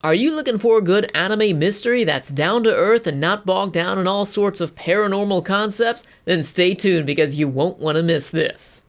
Are you looking for a good anime mystery that's down to earth and not bogged down in all sorts of paranormal concepts? Then stay tuned because you won't want to miss this.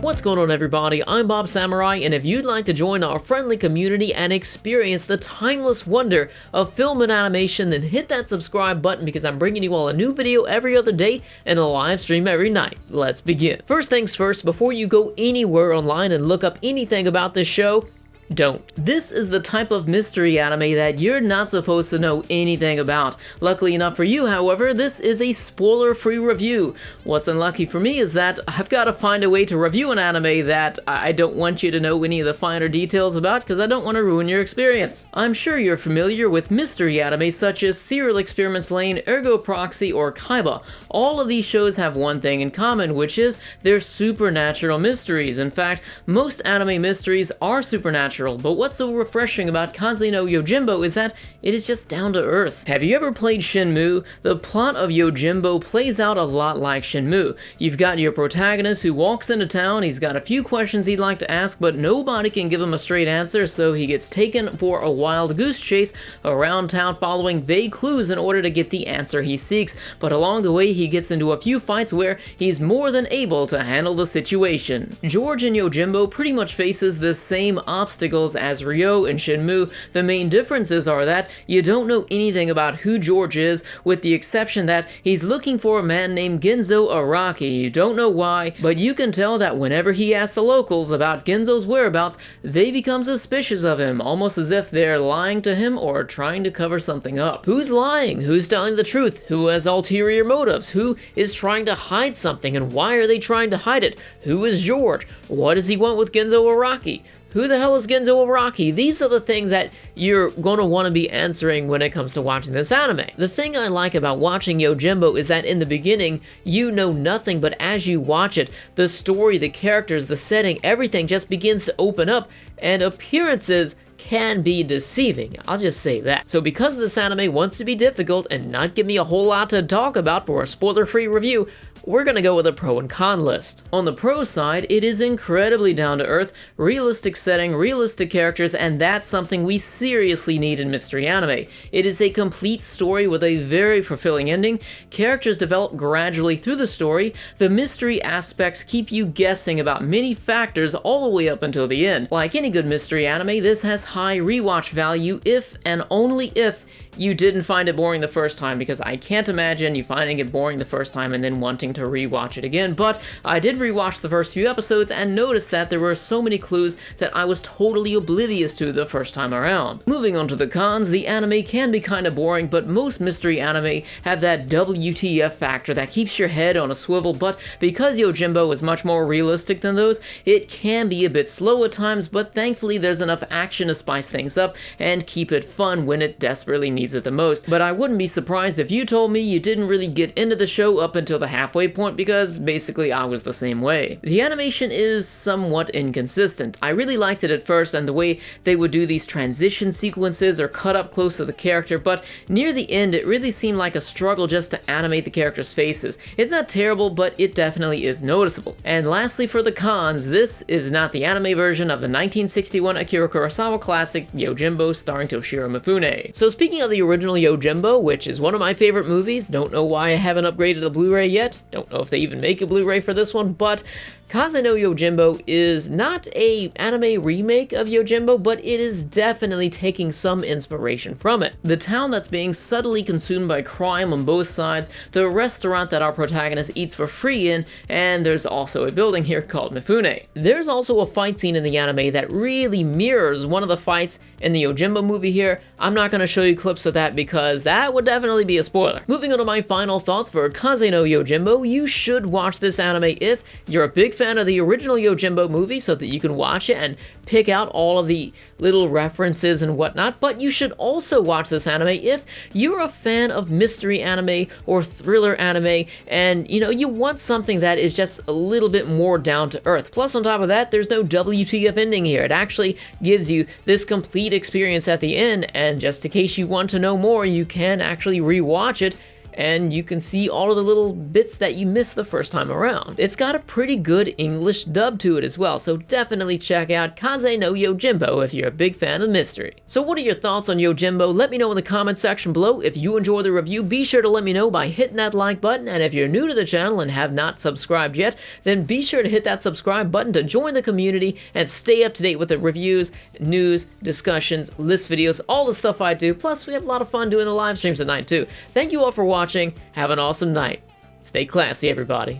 What's going on, everybody? I'm Bob Samurai, and if you'd like to join our friendly community and experience the timeless wonder of film and animation, then hit that subscribe button because I'm bringing you all a new video every other day and a live stream every night. Let's begin. First things first, before you go anywhere online and look up anything about this show, don't. This is the type of mystery anime that you're not supposed to know anything about. Luckily enough for you, however, this is a spoiler-free review. What's unlucky for me is that I've got to find a way to review an anime that I don't want you to know any of the finer details about because I don't want to ruin your experience. I'm sure you're familiar with mystery anime such as Serial Experiments Lain, Ergo Proxy, or Kaiba. All of these shows have one thing in common, which is they're supernatural mysteries. In fact, most anime mysteries are supernatural. But what's so refreshing about Kaze No Yojimbo is that it is just down to earth. Have you ever played Shenmue? The plot of Yojimbo plays out a lot like Shenmue. You've got your protagonist who walks into town, he's got a few questions he'd like to ask, but nobody can give him a straight answer, so he gets taken for a wild goose chase around town following vague clues in order to get the answer he seeks. But along the way, he gets into a few fights where he's more than able to handle the situation. George in Yojimbo pretty much faces the same obstacles as Ryo and Shenmue. The main differences are that you don't know anything about who George is, with the exception that he's looking for a man named Genzo Araki. You don't know why, but you can tell that whenever he asks the locals about Genzo's whereabouts, they become suspicious of him, almost as if they're lying to him or trying to cover something up. Who's lying? Who's telling the truth? Who has ulterior motives? Who is trying to hide something, and why are they trying to hide it? Who is George? What does he want with Genzo Araki? Who the hell is Genzo Araki? These are the things that you're going to want to be answering when it comes to watching this anime. The thing I like about watching Yojimbo is that in the beginning, you know nothing, but as you watch it, the story, the characters, the setting, everything just begins to open up, and appearances can be deceiving, I'll just say that. So because this anime wants to be difficult and not give me a whole lot to talk about for a spoiler-free review, we're gonna go with a pro and con list. On the pro side, it is incredibly down-to-earth, realistic setting, realistic characters, and that's something we seriously need in mystery anime. It is a complete story with a very fulfilling ending, characters develop gradually through the story, the mystery aspects keep you guessing about many factors all the way up until the end. Like any good mystery anime, this has high rewatch value if and only if you didn't find it boring the first time, because I can't imagine you finding it boring the first time and then wanting to rewatch it again. But I did rewatch the first few episodes and noticed that there were so many clues that I was totally oblivious to the first time around. Moving on to the cons, the anime can be kind of boring, but most mystery anime have that WTF factor that keeps your head on a swivel, but because Yojimbo is much more realistic than those, it can be a bit slow at times, but thankfully there's enough action to spice things up and keep it fun when it desperately needs it the most. But I wouldn't be surprised if you told me you didn't really get into the show up until the halfway point, because basically I was the same way. The animation is somewhat inconsistent. I really liked it at first and the way they would do these transition sequences or cut up close to the character, but near the end it really seemed like a struggle just to animate the characters' faces. It's not terrible, but it definitely is noticeable. And lastly, for the cons, this is not the anime version of the 1961 Akira Kurosawa classic Yojimbo starring Toshiro Mifune. So speaking of the original Yojimbo, which is one of my favorite movies, don't know why I haven't upgraded the Blu-ray yet, don't know if they even make a Blu-ray for this one, but Kaze No Yojimbo is not a anime remake of Yojimbo, but it is definitely taking some inspiration from it. The town that's being subtly consumed by crime on both sides, the restaurant that our protagonist eats for free in, and there's also a building here called Mifune. There's also a fight scene in the anime that really mirrors one of the fights in the Yojimbo movie here. I'm not going to show you clips of that because that would definitely be a spoiler. Moving on to my final thoughts for Kaze No Yojimbo, you should watch this anime if you're a big fan of the original Yojimbo movie so that you can watch it and pick out all of the little references and whatnot, but you should also watch this anime if you're a fan of mystery anime or thriller anime and you want something that is just a little bit more down to earth. Plus on top of that, there's no WTF ending here. It actually gives you this complete experience at the end, and just in case you want to know more, you can actually rewatch it and you can see all of the little bits that you missed the first time around. It's got a pretty good English dub to it as well, so definitely check out Kaze No Yojimbo if you're a big fan of mystery. So what are your thoughts on Yojimbo? Let me know in the comment section below. If you enjoy the review, be sure to let me know by hitting that like button, and if you're new to the channel and have not subscribed yet, then be sure to hit that subscribe button to join the community and stay up to date with the reviews, news, discussions, list videos, all the stuff I do. Plus, we have a lot of fun doing the live streams at night too. Thank you all for watching. Have an awesome night. Stay classy, everybody.